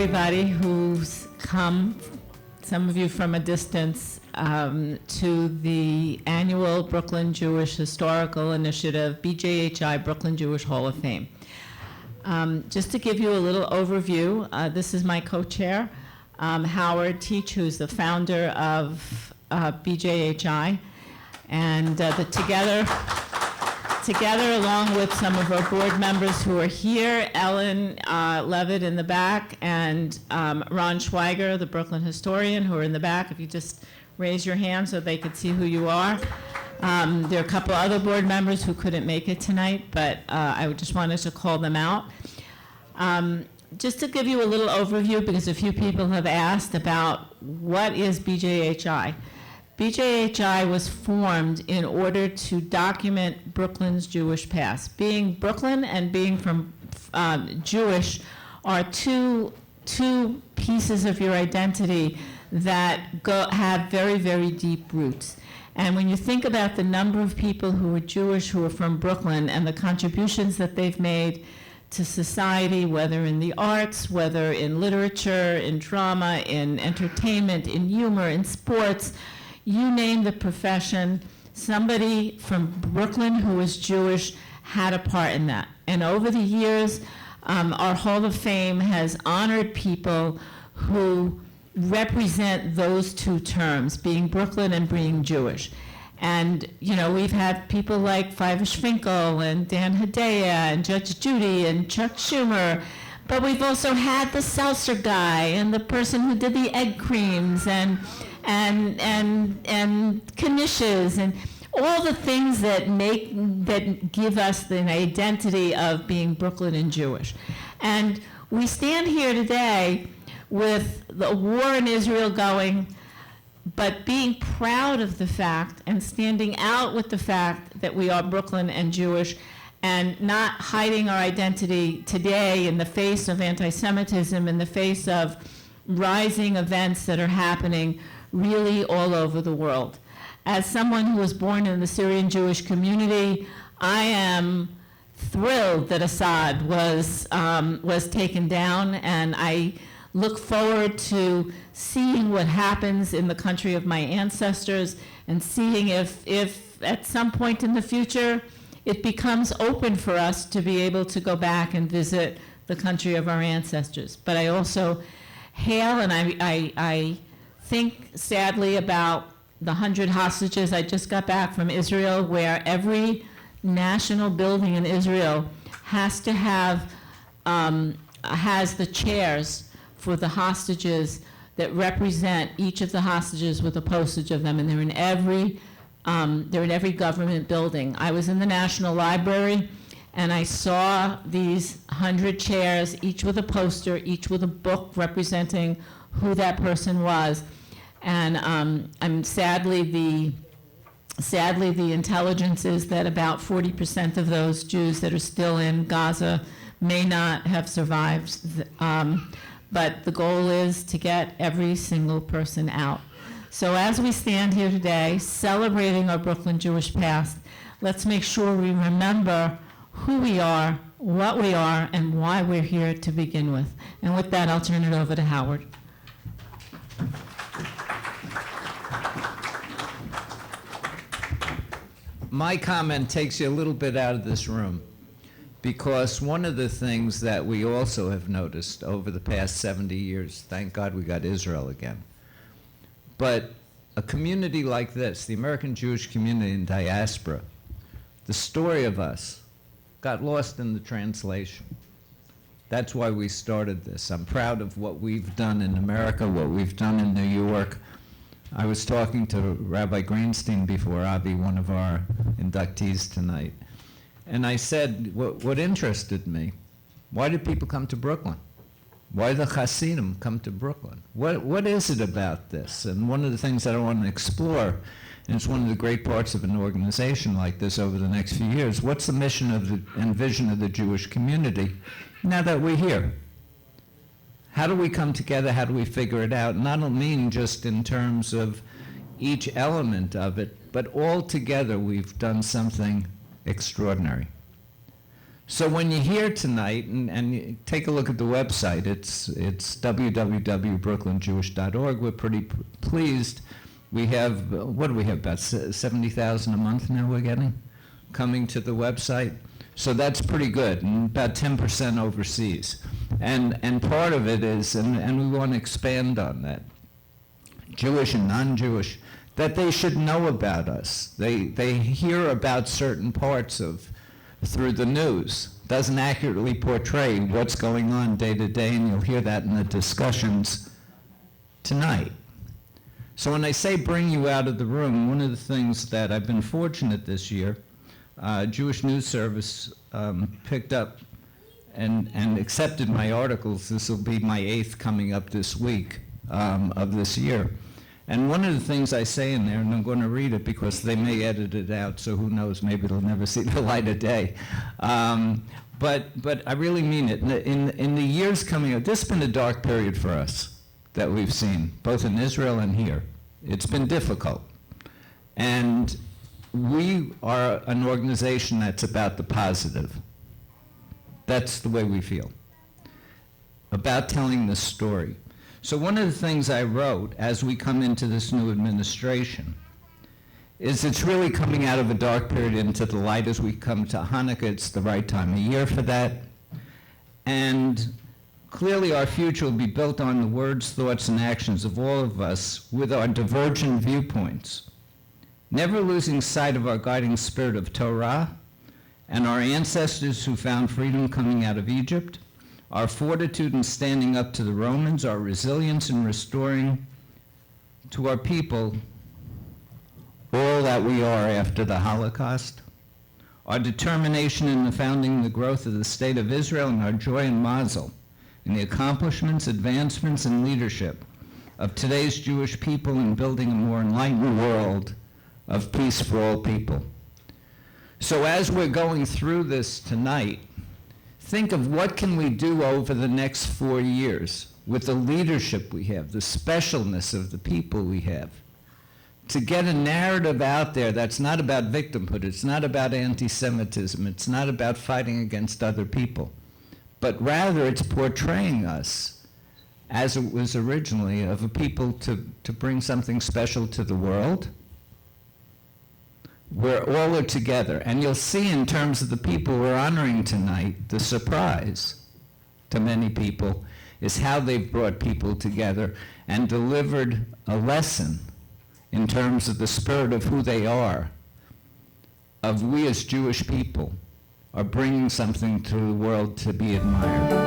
everybody who's come, some of you from a distance, to the annual Brooklyn Jewish Historical Initiative, BJHI, Brooklyn Jewish Hall of Fame. Just to give you a little overview, this is my co-chair, Howard Teach, who's the founder of BJHI, and together along with some of our board members who are here, Ellen Levitt in the back, and Ron Schweiger, the Brooklyn historian, who are in the back. If you just raise your hand so they could see who you are. There are a couple other board members who couldn't make it tonight, but I just wanted to call them out. Just to give you a little overview, because a few people have asked about what is BJHI. BJHI was formed in order to document Brooklyn's Jewish past. Being Brooklyn and being from Jewish are two pieces of your identity that have very, very deep roots. And when you think about the number of people who are Jewish who are from Brooklyn and the contributions that they've made to society, whether in the arts, whether in literature, in drama, in entertainment, in humor, in sports, you name the profession, somebody from Brooklyn who was Jewish had a part in that. And over the years, our Hall of Fame has honored people who represent those two terms, being Brooklyn and being Jewish. And, you know, we've had people like Fiverr Finkel and Dan Hedaya and Judge Judy and Chuck Schumer, but we've also had the seltzer guy and the person who did the egg creams and knishes and all the things that give us the identity of being Brooklyn and Jewish. And we stand here today with the war in Israel going, but being proud of the fact and standing out with the fact that we are Brooklyn and Jewish, and not hiding our identity today in the face of anti-Semitism, in the face of rising events that are happening really all over the world. As someone who was born in the Syrian Jewish community, I am thrilled that Assad was taken down, and I look forward to seeing what happens in the country of my ancestors and seeing if at some point in the future it becomes open for us to be able to go back and visit the country of our ancestors. But I also hail and I think sadly about the 100 hostages. I just got back from Israel, where every national building in Israel has to have, has the chairs for the hostages that represent each of the hostages with a postage of them, and they're in every government building. I was in the National Library, and I saw these 100 chairs, each with a poster, each with a book representing who that person was. And I'm sadly the intelligence is that about 40% of those Jews that are still in Gaza may not have survived. But the goal is to get every single person out. So as we stand here today, celebrating our Brooklyn Jewish past, let's make sure we remember who we are, what we are, and why we're here to begin with. And with that, I'll turn it over to Howard. My comment takes you a little bit out of this room, because one of the things that we also have noticed over the past 70 years, thank God we got Israel again, but a community like this, the American Jewish community in diaspora, the story of us got lost in the translation. That's why we started this. I'm proud of what we've done in America, what we've done in New York. I was talking to Rabbi Greenstein before, Avi, one of our inductees tonight, and I said, what interested me, why did people come to Brooklyn? Why the Hasidim come to Brooklyn? What is it about this? And one of the things that I want to explore, and it's one of the great parts of an organization like this over the next few years, what's the mission and vision of the Jewish community now that we're here? How do we come together? How do we figure it out? And I don't mean just in terms of each element of it, but all together we've done something extraordinary. So when you're here tonight, and you take a look at the website, it's www.brooklynjewish.org. We're pretty pleased. We have, what do we have, about 70,000 a month now we're getting coming to the website? So that's pretty good, and about 10% overseas. And part of it is, and we want to expand on that, Jewish and non-Jewish, that they should know about us. They hear about certain parts through the news. Doesn't accurately portray what's going on day to day, and you'll hear that in the discussions tonight. So when I say bring you out of the room, one of the things that I've been fortunate this year, Jewish News Service picked up and accepted my articles. This will be my 8th coming up this week of this year. And one of the things I say in there, and I'm going to read it because they may edit it out, so who knows, maybe it'll never see the light of day. But I really mean it. In the years coming up, this has been a dark period for us that we've seen, both in Israel and here. It's been difficult. And we are an organization that's about the positive. That's the way we feel, about telling the story. So one of the things I wrote as we come into this new administration is it's really coming out of a dark period into the light as we come to Hanukkah. It's the right time of year for that. And clearly our future will be built on the words, thoughts, and actions of all of us with our divergent viewpoints, never losing sight of our guiding spirit of Torah and our ancestors who found freedom coming out of Egypt, our fortitude in standing up to the Romans, our resilience in restoring to our people all that we are after the Holocaust, our determination in the founding the growth of the State of Israel, and our joy and mazel in the accomplishments, advancements, and leadership of today's Jewish people in building a more enlightened world of peace for all people. So as we're going through this tonight, think of what can we do over the next 4 years with the leadership we have, the specialness of the people we have, to get a narrative out there that's not about victimhood, it's not about anti-Semitism, it's not about fighting against other people, but rather it's portraying us as it was originally, of a people to bring something special to the world, where all are together. And you'll see in terms of the people we're honoring tonight, the surprise to many people is how they've brought people together and delivered a lesson in terms of the spirit of who they are, of we as Jewish people are bringing something to the world to be admired.